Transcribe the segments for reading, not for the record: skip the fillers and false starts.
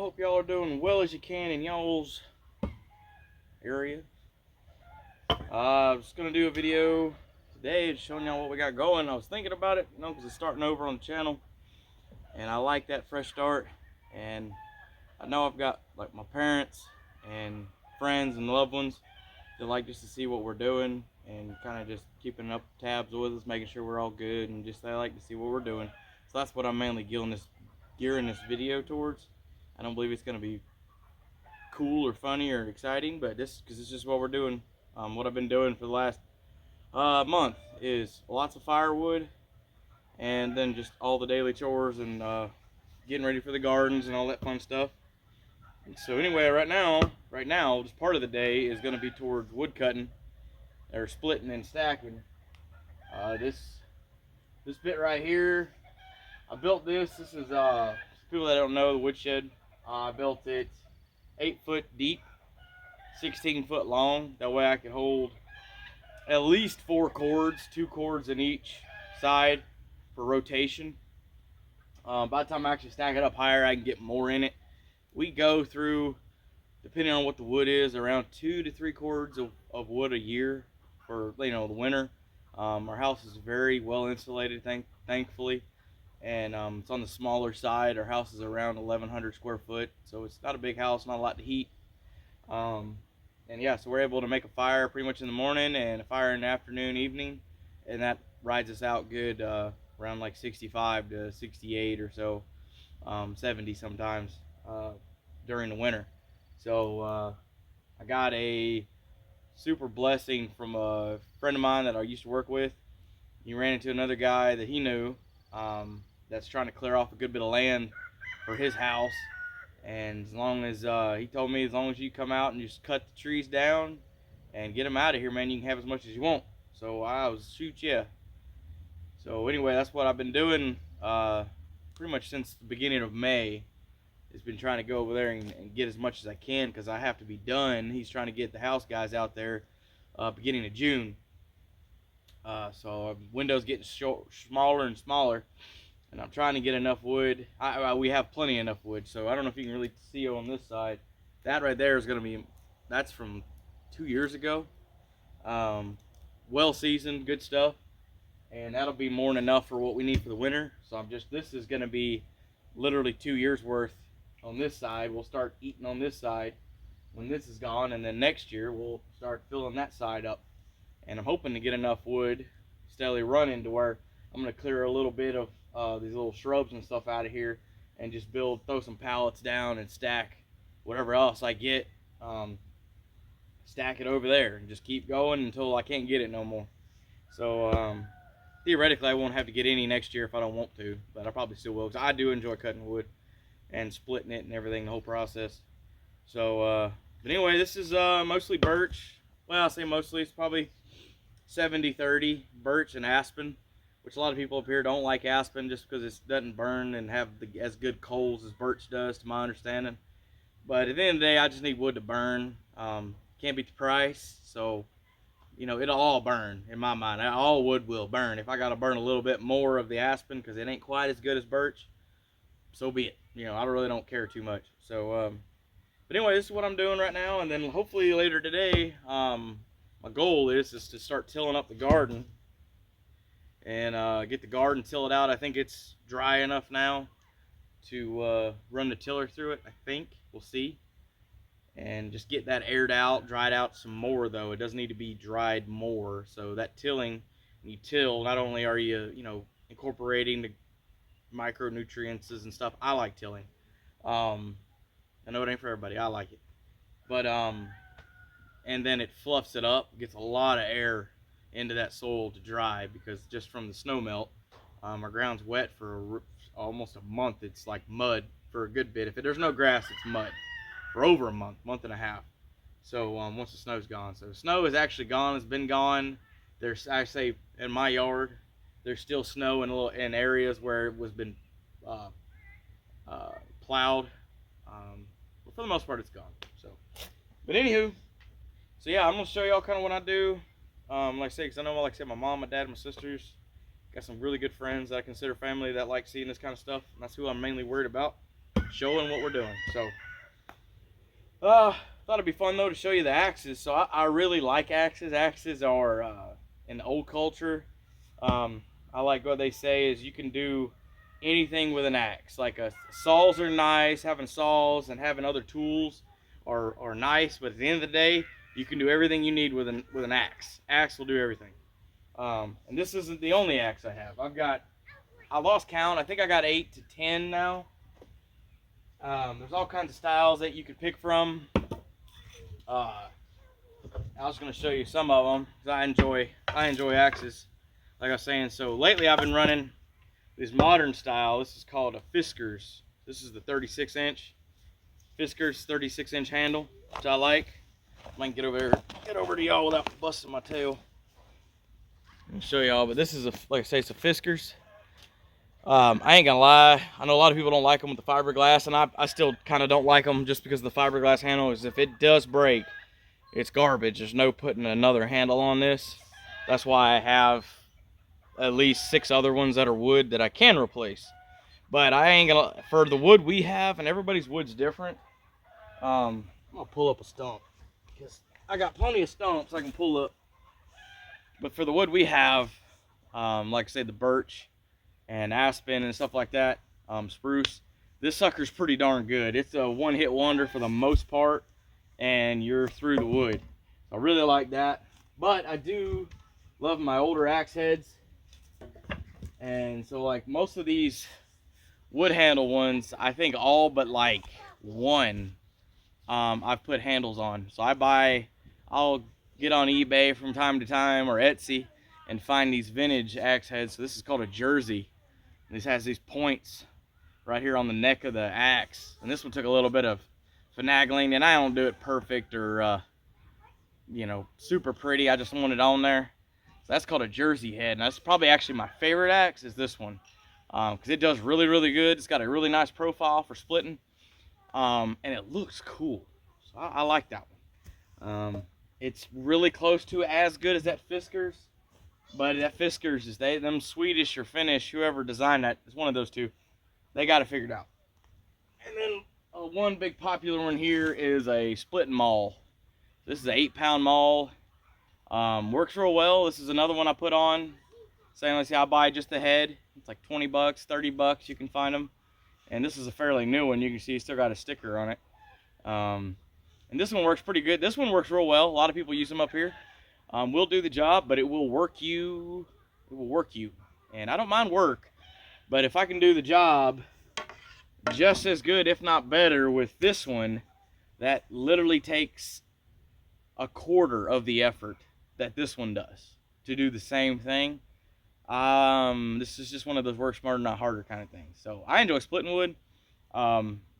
hope y'all are doing well as you can in y'all's area. I'm just gonna do a video today just showing y'all what we got going. I was thinking about it, because it's starting over on the channel, and I like that fresh start. And I know I've got like my parents and friends and loved ones that like just to see what we're doing and kind of just keeping up tabs with us, making sure we're all good, and just they like to see what we're doing. So that's what I'm mainly gearing this video towards. I don't believe it's gonna be cool or funny or exciting, but because it's just what we're doing. What I've been doing for the last month is lots of firewood, and then just all the daily chores and getting ready for the gardens and all that fun stuff. And so anyway, right now, just part of the day is going to be towards wood cutting or splitting and stacking. This bit right here, I built this. This is people that don't know the woodshed. I built it 8 foot deep, 16 foot long. That way I could hold at least 4 cords, 2 cords in each side for rotation. By the time I actually stack it up higher, I can get more in it. We go through, depending on what the wood is, around 2 to 3 cords of wood a year for the winter. Our house is very well insulated, thankfully, and it's on the smaller side. Our house is around 1,100 square foot, so it's not a big house, not a lot to heat. And yeah, so we're able to make a fire pretty much in the morning and a fire in the afternoon, evening, and that rides us out good around like 65 to 68 or so, 70 sometimes during the winter. So I got a super blessing from a friend of mine that I used to work with. He ran into another guy that he knew that's trying to clear off a good bit of land for his house. And as long as he told me, as long as you come out and just cut the trees down and get them out of here, man, you can have as much as you want. So I was, shoot, yeah. So anyway, that's what I've been doing pretty much since the beginning of May. It's been trying to go over there and get as much as I can, because I have to be done. He's trying to get the house guys out there beginning of June. So windows getting smaller and smaller, and I'm trying to get enough wood. We have plenty enough wood, so I don't know if you can really see on this side. That right there is going to be, that's from 2 years ago. Well seasoned, good stuff, and that'll be more than enough for what we need for the winter. So this is going to be literally 2 years worth on this side. We'll start eating on this side when this is gone, and then next year we'll start filling that side up. And I'm hoping to get enough wood steadily running to where I'm going to clear a little bit of these little shrubs and stuff out of here, and just throw some pallets down and stack whatever else I get, stack it over there, and just keep going until I can't get it no more. So theoretically I won't have to get any next year if I don't want to, but I probably still will, because I do enjoy cutting wood and splitting it and everything, the whole process. So but anyway, this is mostly birch. Well, I say mostly, it's probably 70-30 birch and aspen, which a lot of people up here don't like aspen just because it doesn't burn and have as good coals as birch does, to my understanding. But at the end of the day, I just need wood to burn. Can't beat the price, so it'll all burn in my mind. All wood will burn. If I got to burn a little bit more of the aspen because it ain't quite as good as birch, so be it. I really don't care too much. So but anyway, this is what I'm doing right now, and then hopefully later today, my goal is to start tilling up the garden and get the garden tilled out. I think it's dry enough now to run the tiller through it. I think we'll see, and just get that aired out, dried out some more. Though it does need to be dried more, so that tilling, when you till, not only are you incorporating the micronutrients and stuff. I like tilling. I know it ain't for everybody. I like it, but and then it fluffs it up, gets a lot of air into that soil to dry, because just from the snow melt, our ground's wet for almost a month. It's like mud for a good bit. If there's no grass, it's mud for over a month and a half. So once the snow's gone, so the snow is actually gone. It's been gone. There's, I say, in my yard, there's still snow in areas where it was been plowed. But for the most part, it's gone. So, but anywho. So yeah, I'm gonna show y'all kind of what I do. Like I said, because I know, like I said, my mom, my dad, my sisters, got some really good friends that I consider family that like seeing this kind of stuff, and that's who I'm mainly worried about. showing what we're doing. So, thought it'd be fun though to show you the axes. So I really like axes. Axes are in the old culture. I like what they say is you can do anything with an axe. Like saws are nice. Having saws and having other tools are nice. But at the end of the day, you can do everything you need with an axe. Axe will do everything. And this isn't the only axe I have. I lost count. I think I got 8 to 10 now. There's all kinds of styles that you could pick from. I was going to show you some of them because I enjoy axes, like I was saying. So lately I've been running this modern style. This is called a Fiskars. This is the 36-inch Fiskars 36-inch handle, which I like. I can get over to y'all without busting my tail. I'll show y'all, but this is like I say, it's a Fiskars. I ain't gonna lie, I know a lot of people don't like them with the fiberglass, and I still kind of don't like them just because the fiberglass handle is, if it does break, it's garbage. There's no putting another handle on this. That's why I have at least 6 other ones that are wood that I can replace. But I ain't gonna, for the wood we have, and everybody's wood's different. I'm gonna pull up a stump because I got plenty of stumps I can pull up. But for the wood we have, like I say, the birch and aspen and stuff like that, spruce, this sucker's pretty darn good. It's a one-hit wonder for the most part, and you're through the wood. I really like that. But I do love my older axe heads, and so like most of these wood handle ones, I think all but like one, I've put handles on. So I'll get on eBay from time to time or Etsy and find these vintage axe heads. So this is called a Jersey. This has these points right here on the neck of the axe, and this one took a little bit of finagling, and I don't do it perfect or you know, super pretty. I just want it on there. So that's called a Jersey head, and that's probably actually my favorite axe is this one, because it does really, really good. It's got a really nice profile for splitting, and it looks cool. So I like that one. It's really close to as good as that Fiskars, but that Fiskars is them Swedish or Finnish, whoever designed that, it's one of those two. They got it figured out. And then one big popular one here is a splitting maul. This is an 8-pound maul. Works real well. This is another one I put on. Let's see, I buy just the head. It's like 20 bucks, 30 bucks. You can find them. And this is a fairly new one. You can see it's still got a sticker on it. And this one works pretty good. This one works real well. A lot of people use them up here. Will do the job, but it will work you. It will work you. And I don't mind work, but if I can do the job just as good, if not better, with this one, that literally takes a quarter of the effort that this one does to do the same thing. This is just one of those work smarter, not harder kind of things. So I enjoy splitting wood.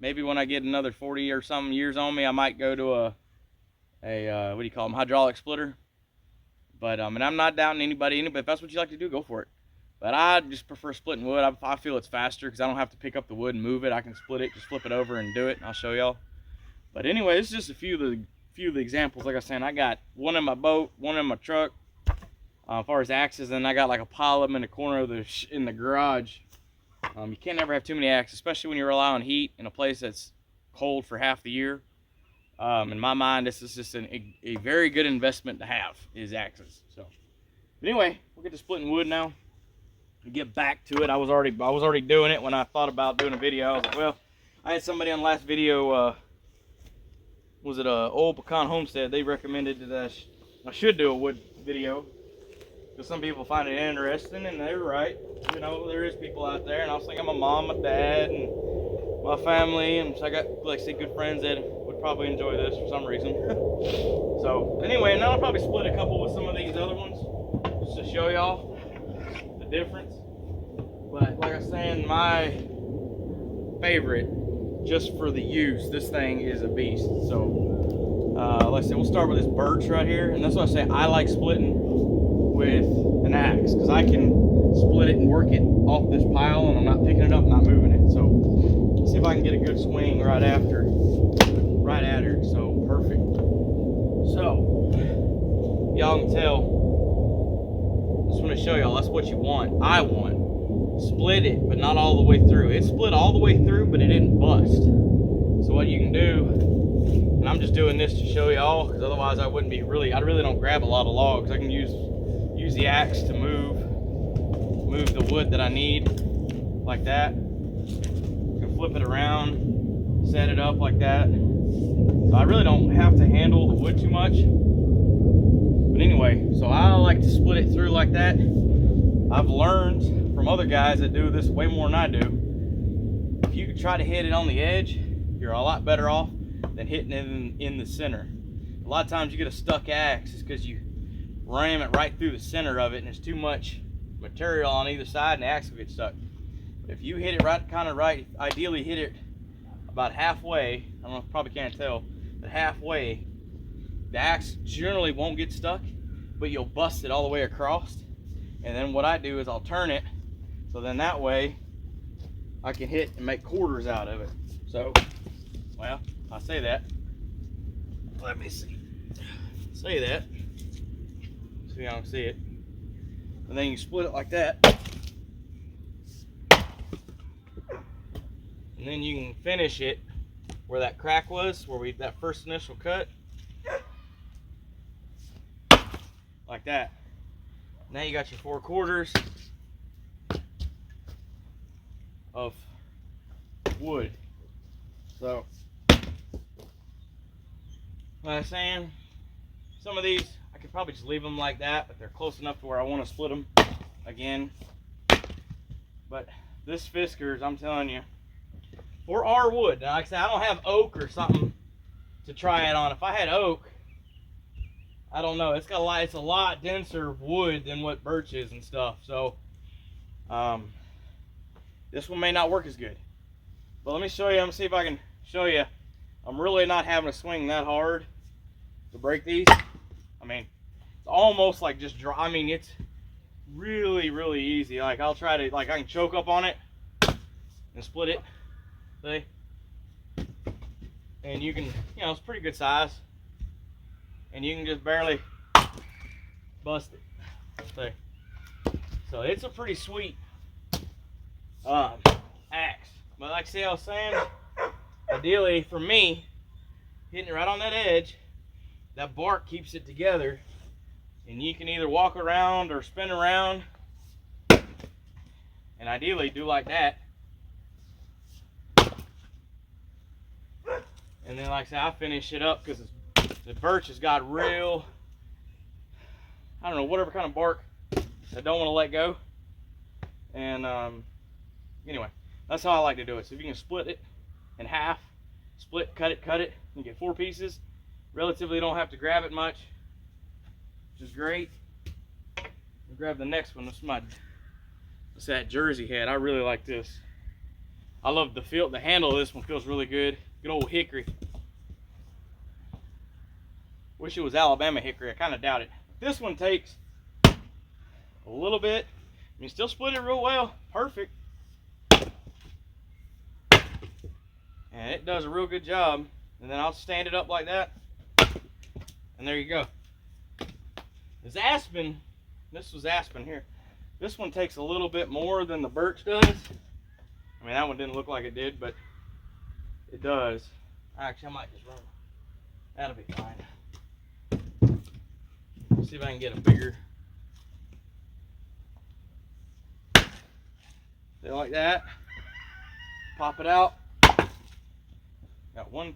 Maybe when I get another 40 or something years on me, I might go to a what do you call them, hydraulic splitter. But and I'm not doubting anybody, if that's what you like to do, go for it. But I just prefer splitting wood. I feel it's faster because I don't have to pick up the wood and move it. I can split it, just flip it over and do it, and I'll show y'all. But anyway, this is just a few of the examples. Like I was saying, I got one in my boat, one in my truck. As far as axes, and I got like a pile of them in the corner of in the garage. You can't never have too many axes, especially when you rely on heat in a place that's cold for half the year. In my mind, this is just a very good investment to have, is axes. So, but anyway, we'll get to splitting wood now. And get back to it. I was already doing it when I thought about doing a video. I was like, well, I had somebody on the last video. Was it Old Pecan Homestead? They recommended that I should do a wood video because some people find it interesting, and they're right. You know, there is people out there, and I was thinking my mom, my dad, and my family, and so I got, like I said, good friends that would probably enjoy this for some reason. So anyway, and then I'll probably split a couple with some of these other ones just to show y'all the difference. But like I was saying, my favorite, just for the use, this thing is a beast. So like I said, we'll start with this birch right here, and that's why I say I like splitting with an axe, because I can split it and work it off this pile, and I'm not picking it up, not moving it. So let's see if I can get a good swing right at her. So perfect. So y'all can tell, just want to show y'all that's what you want. I want split it, but not all the way through. It split all the way through, but it didn't bust. So what you can do, and I'm just doing this to show y'all, because otherwise I wouldn't be I really don't grab a lot of logs. I can use the axe to move the wood that I need, like that. I can flip it around, set it up like that. So I really don't have to handle the wood too much. But anyway, so I like to split it through like that. I've learned from other guys that do this way more than I do. If you try to hit it on the edge, you're a lot better off than hitting it in the center. A lot of times you get a stuck axe is because you ram it right through the center of it and there's too much material on either side and the axe will get stuck. But if you hit it right, ideally hit it about halfway. I don't know, probably can't tell, but halfway, the axe generally won't get stuck, but you'll bust it all the way across. And then what I do is I'll turn it, so then that way I can hit and make quarters out of it. So, well, I say that. Let me see. Say that. See how I can see it. And then you split it like that. And then you can finish it where that crack was, where that first initial cut. Like that. Now you got your 4 quarters of wood. So, like I was saying, some of these I could probably just leave them like that, but they're close enough to where I want to split them again. But this Fiskars, I'm telling you, for our wood, now, like I said, I don't have oak or something to try it on. If I had oak, I don't know. It's a lot denser wood than what birch is and stuff. So this one may not work as good. But let me show you. Let me see if I can show you. I'm really not having to swing that hard to break these. I mean, it's almost like just dry. I mean, it's really, really easy. Like I'll try to, like I can choke up on it and split it. See? And you can, you know, it's pretty good size. And you can just barely bust it. See? So it's a pretty sweet axe. But like I was saying, ideally for me, hitting it right on that edge, that bark keeps it together. And you can either walk around or spin around. And ideally do like that. And then like I said, I finish it up because the birch has got real, I don't know, whatever kind of bark I don't want to let go. And anyway, that's how I like to do it. So if you can split it in half, cut it, you get 4 pieces. Relatively don't have to grab it much, which is great. I'll grab the next one. This is that Jersey head. I really like this. I love the feel. The handle of this one feels really good. Good old hickory. Wish it was Alabama hickory. I kind of doubt it. This one takes a little bit. I mean, still split it real well. Perfect. And it does a real good job. And then I'll stand it up like that. And there you go. This aspen, this was aspen here. This one takes a little bit more than the birch does. I mean, that one didn't look like it did, but it does. Actually, I might just run. That'll be fine. Let's see if I can get a bigger. They like that. Pop it out. Got one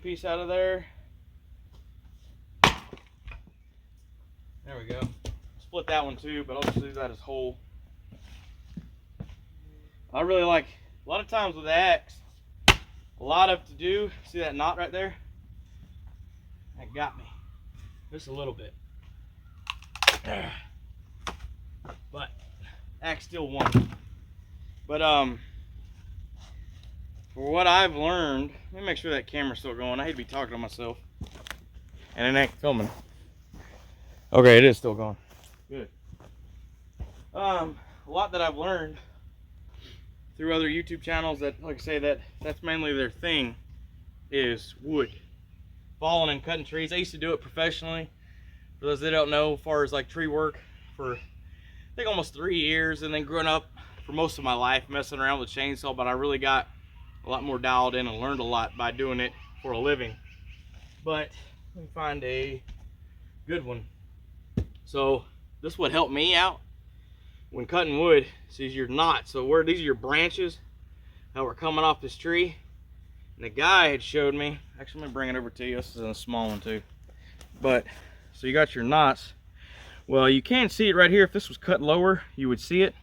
piece out of there. There we go. Split that one too, but I'll just leave that as whole. I really like, a lot of times with the axe, a lot of to do. See that knot right there? That got me. Just a little bit. But axe still won. But for what I've learned, let me make sure that camera's still going. I hate to be talking to myself and it ain't filming. Okay, it is still going. Good. A lot that I've learned through other YouTube channels that, like I say, that's mainly their thing, is wood. Falling and cutting trees. I used to do it professionally. For those that don't know, as far as like tree work, for I think almost 3 years, and then growing up for most of my life messing around with chainsaw, but I really got a lot more dialed in and learned a lot by doing it for a living. But let me find a good one. So this would help me out when cutting wood. This is your knots. So where these are your branches that were coming off this tree. And the guy had showed me, actually let me bring it over to you. This is a small one too. But so you got your knots. Well, you can see it right here. If this was cut lower, you would see it.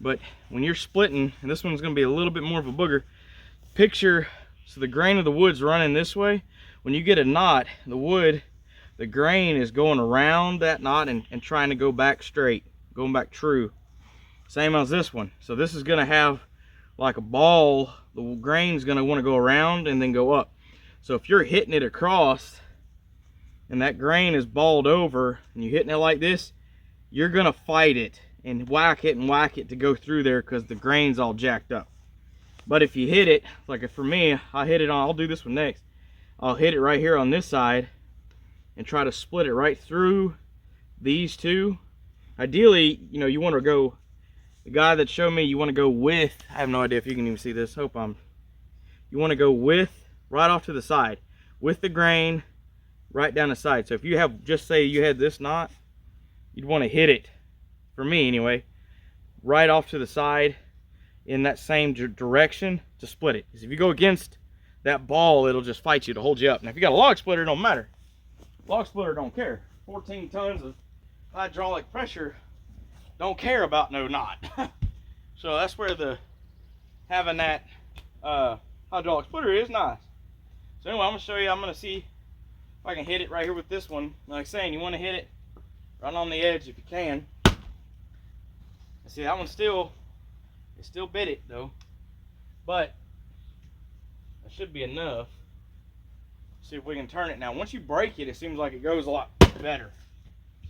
But when you're splitting, and this one's going to be a little bit more of a booger, picture, so the grain of the wood's running this way. When you get a knot, the wood, the grain is going around that knot and trying to go back straight, going back true. Same as this one. So this is going to have like a ball. The grain's going to want to go around and then go up. So if you're hitting it across and that grain is balled over and you're hitting it like this, you're going to fight it and whack it to go through there because the grain's all jacked up. But if you hit it, like for me, I hit it on, I'll do this one next. I'll hit it right here on this side and try to split it right through these two. Ideally, you know, you want to go, the guy that showed me, you want to go with, I have no idea if you can even see this, you want to go with, right off to the side, with the grain, right down the side. So if you have, just say you had this knot, you'd want to hit it, for me anyway, right off to the side in that same direction to split it. Because if you go against that ball, it'll just fight you to hold you up. Now if you got a log splitter, it don't matter. Log splitter don't care. 14 tons of hydraulic pressure don't care about no knot. So that's where the having that hydraulic splitter is nice. So anyway, I'm gonna show you. I'm gonna see if I can hit it right here with this one. Like I'm saying, you want to hit it right on the edge if you can. See, that one still bit it though, but that should be enough. See if we can turn it now. Once you break it, it seems like it goes a lot better.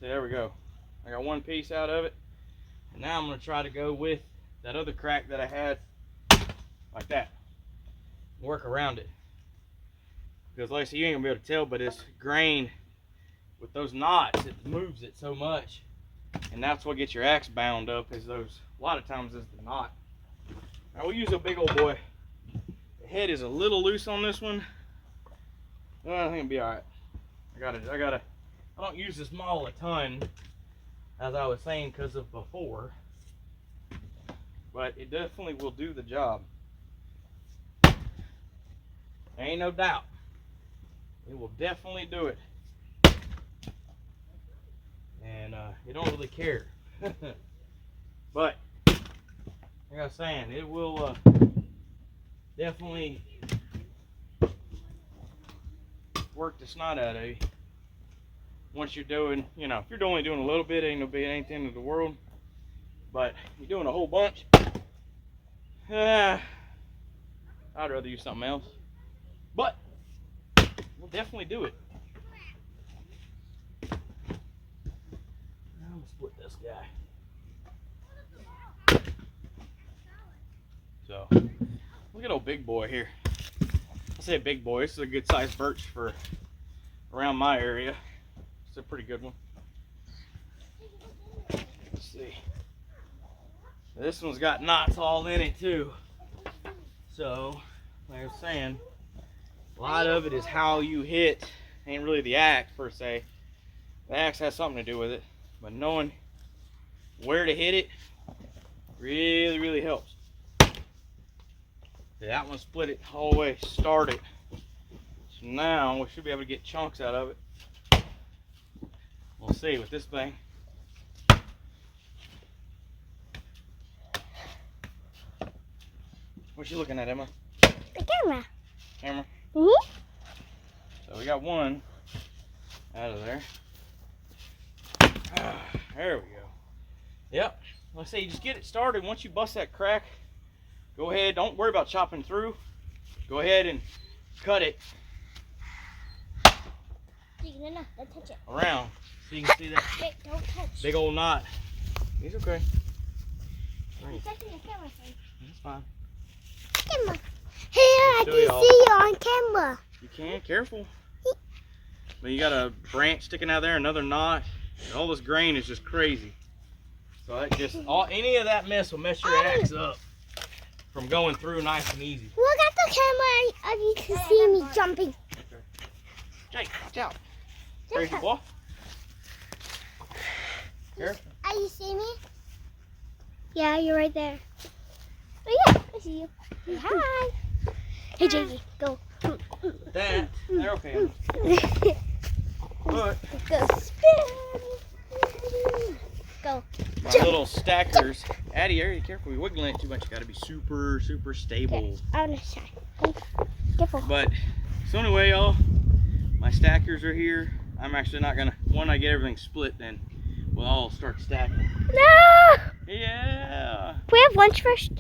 See, there we go. I got one piece out of it. And now I'm going to try to go with that other crack that I had, like that. Work around it. Because like I said, you ain't going to be able to tell, but this grain, with those knots, it moves it so much. And that's what gets your axe bound up, is those, a lot of times is the knot. Now we'll use a big old boy. The head is a little loose on this one. I think it'll be alright. I don't use this maul a ton, as I was saying, because of before, but it definitely will do the job. There ain't no doubt. It will definitely do it. And you don't really care. But like I was saying, it will definitely work the snot out of you. Once you're doing, you know, if you're only doing a little bit, ain't the end of the world. But you're doing a whole bunch, I'd rather use something else. But we'll definitely do it. I'm gonna split this guy. So look at old big boy here. I say big boy. This is a good sized birch for around my area. It's a pretty good one. Let's see. This one's got knots all in it too. So, like I was saying, a lot of it is how you hit. Ain't really the axe per se. The axe has something to do with it, but knowing where to hit it really, really helps. That one split it all the way, started. So now we should be able to get chunks out of it. We'll see with this thing. What you looking at, Emma? The camera. Camera? Mm-hmm. So we got one out of there. There we go. Yep. Let's say you just get it started. Once you bust that crack, go ahead. Don't worry about chopping through. Go ahead and cut it No, don't touch it. around so you can see that Hey, don't touch. big old knot. He's okay. You're touching the camera thing. That's fine. Camera. Hey, I Show can y'all. see you on camera. You can, careful. But you got a branch sticking out there, another knot. All this grain is just crazy. So that just any of that mess will mess your axe up from going through nice and easy. Look at the camera. You can see me jumping. Jake, watch out. Crazy boy. Here. You see me? Yeah, you're right there. Oh yeah, I see you. Say hi. Hey Jakey, go. That. They're okay. But Go spin. Go. my little stackers. Addie, are you careful? You're wiggling it too much. You gotta be super, super stable. I want to try. Careful. But so anyway, y'all, my stackers are here. I'm actually not gonna. When I get everything split, then we'll all start stacking. No. Yeah. We have lunch first.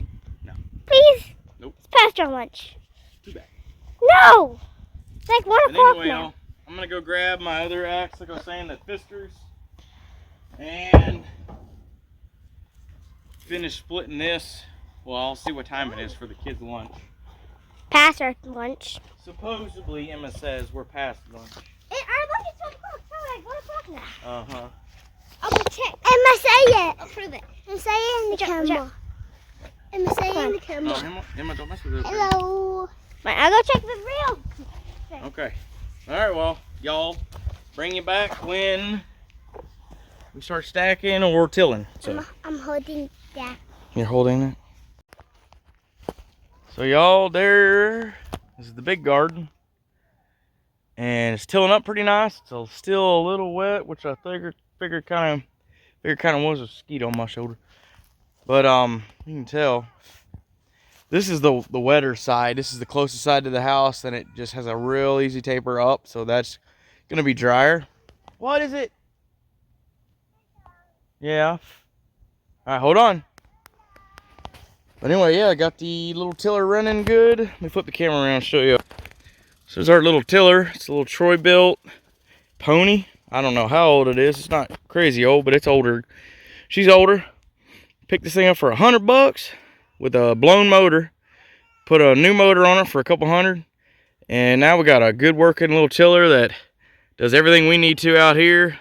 No. Please. Nope. It's past our lunch. Too bad. No. It's like 1 And o'clock anyway, now. y'all, I'm gonna go grab my other axe, like I was saying, that Fiskars, and finish splitting this. Well, I'll see what time it is for the kids' lunch. Past our lunch. Supposedly, Emma says we're past lunch. Our lunch is 1 o'clock. So like 1 o'clock now. Uh-huh. I'll check. Emma, say it. I'll prove it. And say it in the camera. Emma, say it in the camera. No, Emma, don't mess with it. Hello. I'll go check the reel. Okay. All right, well, y'all, bring you back when we start stacking or tilling. So I'm holding that. you're holding it. So y'all, there is the big garden, and it's tilling up pretty nice. It's still a little wet, which I figured kind of was a mosquito on my shoulder. But you can tell this is the wetter side. This is the closest side to the house, and it just has a real easy taper up. So that's gonna be drier. What is it? Yeah. All right, hold on. But anyway, yeah, I got the little tiller running good. Let me flip the camera around and show you. So there's our little tiller. It's a little Troy-Bilt pony. I don't know how old it is. It's not crazy old, but it's older. She's older. Picked this thing up for $100 with a blown motor. Put a new motor on it for a couple hundred. And now we got a good working little tiller that does everything we need to out here.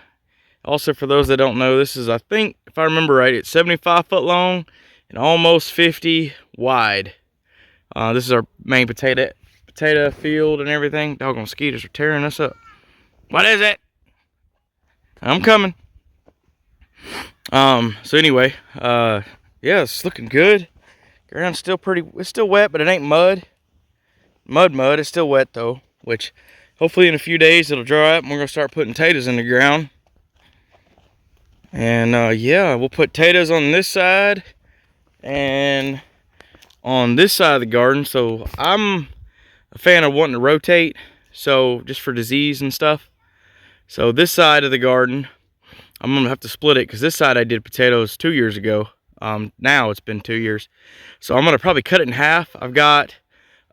Also, for those that don't know, this is, I think, if I remember right, it's 75 foot long and almost 50 wide. This is our main potato field and everything. Doggone mosquitoes are tearing us up. What is it? I'm coming. So anyway, yeah, it's looking good. Ground's still it's still wet, but it ain't mud. Mud. It's still wet though, which hopefully in a few days it'll dry up and we're gonna start putting potatoes in the ground. And yeah, we'll put potatoes on this side and on this side of the garden. So I'm a fan of wanting to rotate, so just for disease and stuff. So this side of the garden, I'm gonna have to split it because this side I did potatoes 2 years ago. Now it's been 2 years. So I'm gonna probably cut it in half. I've got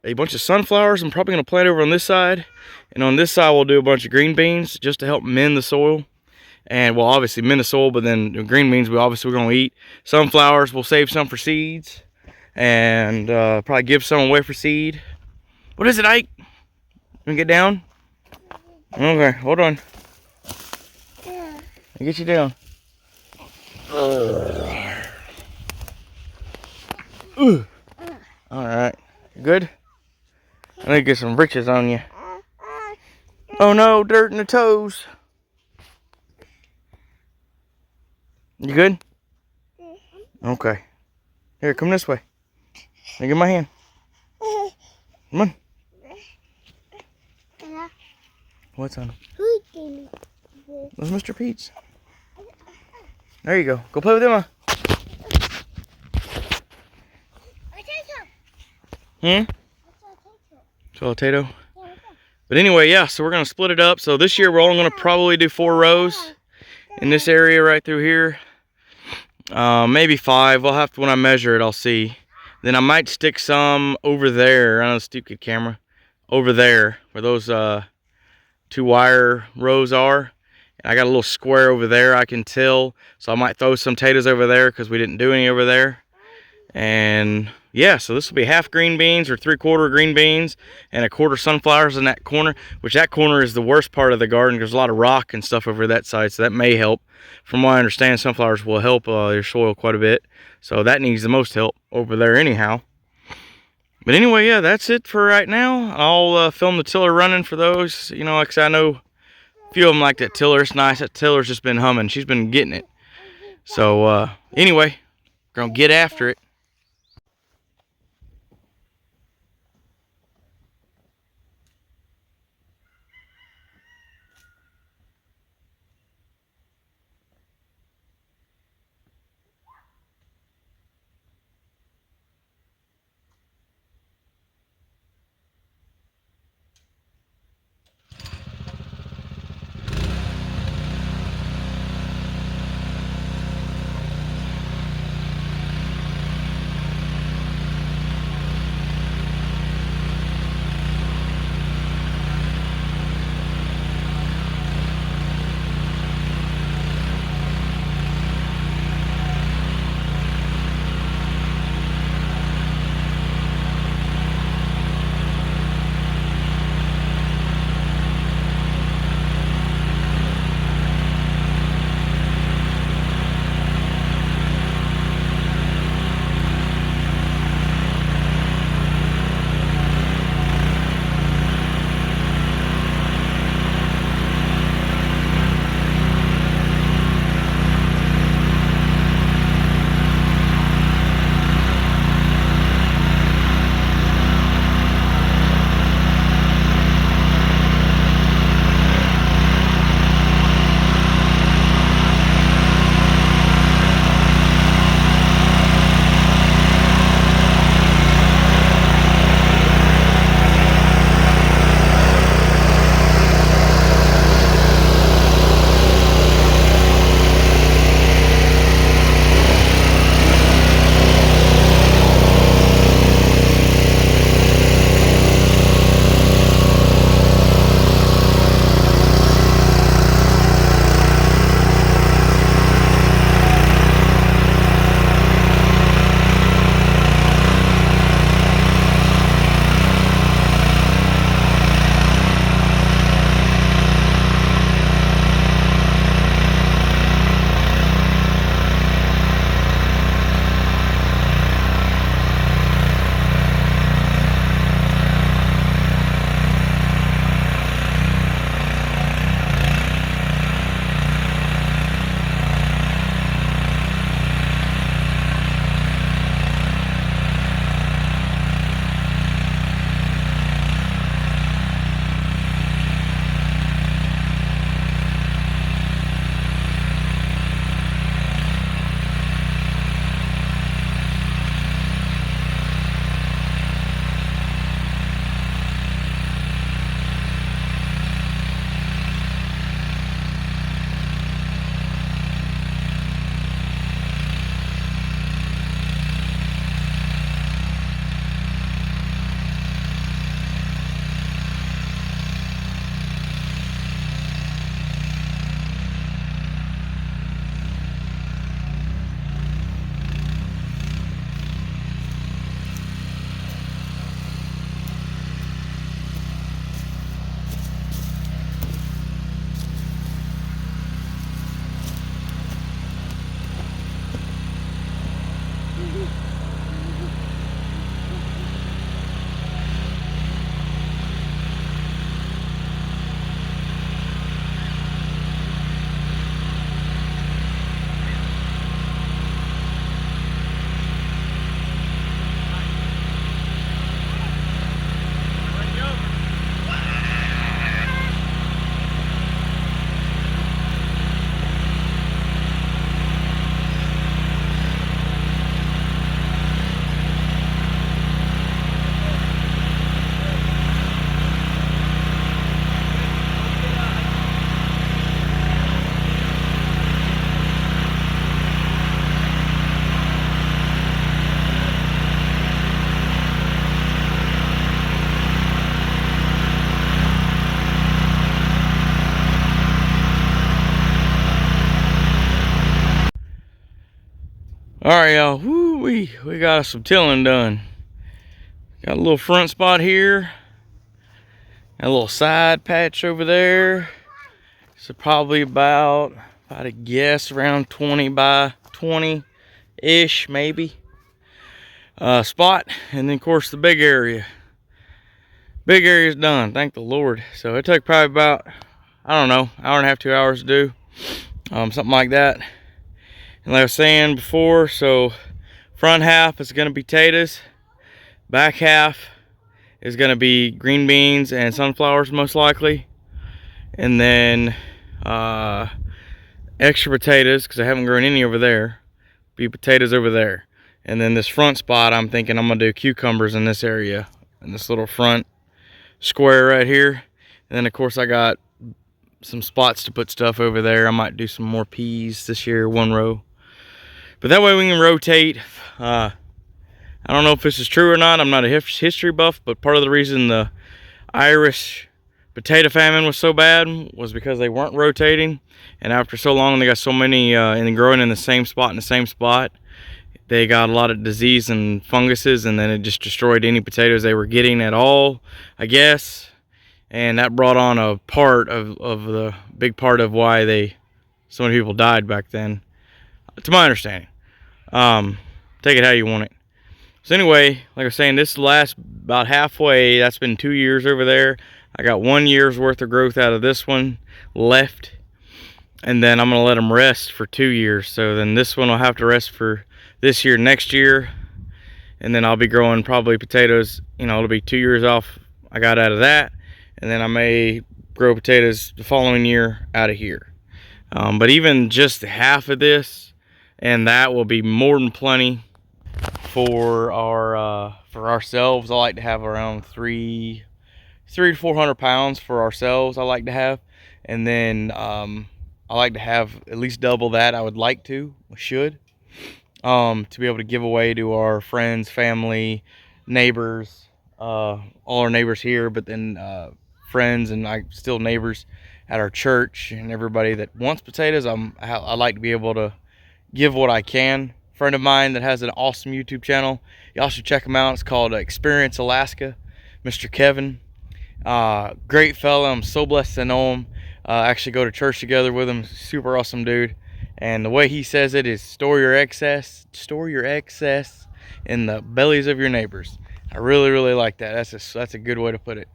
a bunch of sunflowers I'm probably gonna plant over on this side. And on this side we'll do a bunch of green beans just to help mend the soil. And we'll obviously mend the soil, but then the green beans we're gonna eat. Sunflowers, we'll save some for seeds. And probably give some away for seed. What is it, Ike? You wanna get down? Okay, hold on. I'll get you down. Alright. Good? I need to get some britches on you. Oh no, dirt in the toes. You good? Okay. Here, come this way. Let me get my hand. Come on. What's on him? Who gave me this? That's Mr. Pete's. There you go. Go play with Emma. Potato. But anyway, yeah, so we're going to split it up. So this year we're only going to probably do 4 rows in this area right through here. Maybe 5. We'll have to, when I measure it, I'll see. Then I might stick some over there. I know, stupid camera. Over there where those 2 wire rows are. And I got a little square over there I can till. So I might throw some potatoes over there because we didn't do any over there. And yeah, so this will be half green beans or 3/4 green beans and 1/4 sunflowers in that corner, which that corner is the worst part of the garden. There's a lot of rock and stuff over that side, so that may help. From what I understand, sunflowers will help your soil quite a bit, so that needs the most help over there anyhow. But anyway, yeah, that's it for right now. I'll film the tiller running for those. You know, like I said, I know a few of them like that tiller. It's nice. That tiller's just been humming. She's been getting it. So anyway, gonna get after it. All right, y'all. Woo. We got some tilling done. Got a little front spot here. Got a little side patch over there. So probably about, if I had to guess, around 20 by 20-ish, maybe. Spot. And then, of course, the big area. Big area's done, thank the Lord. So it took probably about, I don't know, hour and a half, 2 hours to do. Something like that. And like I was saying before, so front half is going to be potatoes. Back half is going to be green beans and sunflowers, most likely. And then extra potatoes, because I haven't grown any over there, be potatoes over there. And then this front spot, I'm thinking I'm going to do cucumbers in this area, in this little front square right here. And then, of course, I got some spots to put stuff over there. I might do some more peas this year, one row. But that way we can rotate. I don't know if this is true or not. I'm not a history buff, but part of the reason the Irish potato famine was so bad was because they weren't rotating. And after so long, they got so many and growing in the same spot, they got a lot of disease and funguses, and then it just destroyed any potatoes they were getting at all, I guess. And that brought on a part of the big part of why so many people died back then, to my understanding. Take it how you want it. So anyway, like I was saying, this last about halfway, that's been 2 years over there. I got 1 year's worth of growth out of this one left. And then I'm going to let them rest for 2 years. So then this one will have to rest for this year, next year. And then I'll be growing probably potatoes, it'll be 2 years off I got out of that. And then I may grow potatoes the following year out of here. But even just half of this and that will be more than plenty for ourselves. I like to have around 300 to 400 pounds for ourselves. I like to have, and then I like to have at least double that. I would like to, should, to be able to give away to our friends, family, neighbors, all our neighbors here, but then friends and still neighbors at our church, and everybody that wants potatoes. I like to be able to give what I can. Friend of mine that has an awesome YouTube channel, y'all should check him out. It's called Experience Alaska. Mr. Kevin, great fella. I'm so blessed to know him. Actually go to church together with him. Super awesome dude. And the way he says it is store your excess in the bellies of your neighbors. I really like that. That's a good way to put it.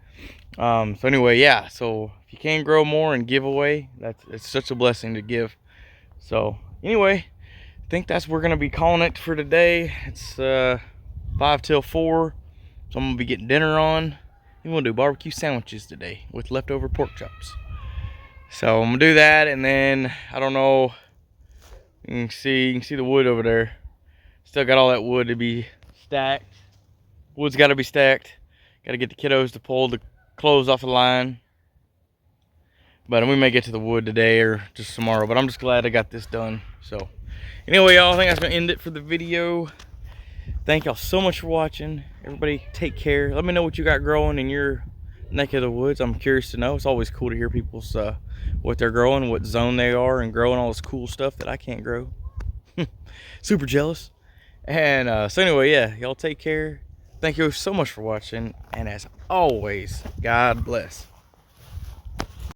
So anyway, yeah, so if you can grow more and give away, it's such a blessing to give. So anyway, I think that's we're gonna be calling it for today. It's 5 till 4, so I'm gonna be getting dinner on. I'm gonna do barbecue sandwiches today with leftover pork chops. So I'm gonna do that, and then I don't know. You can see the wood over there. Still got all that wood to be stacked. Wood's got to be stacked. Got to get the kiddos to pull the clothes off the line. But we may get to the wood today or just tomorrow. But I'm just glad I got this done. So anyway, y'all, I think that's gonna end it for the video. Thank y'all so much for watching. Everybody take care. Let me know what you got growing in your neck of the woods. I'm curious to know. It's always cool to hear people's what they're growing, what zone they are, and growing all this cool stuff that I can't grow. Super jealous. And so anyway, yeah, y'all take care. Thank you so much for watching, and as always, God bless.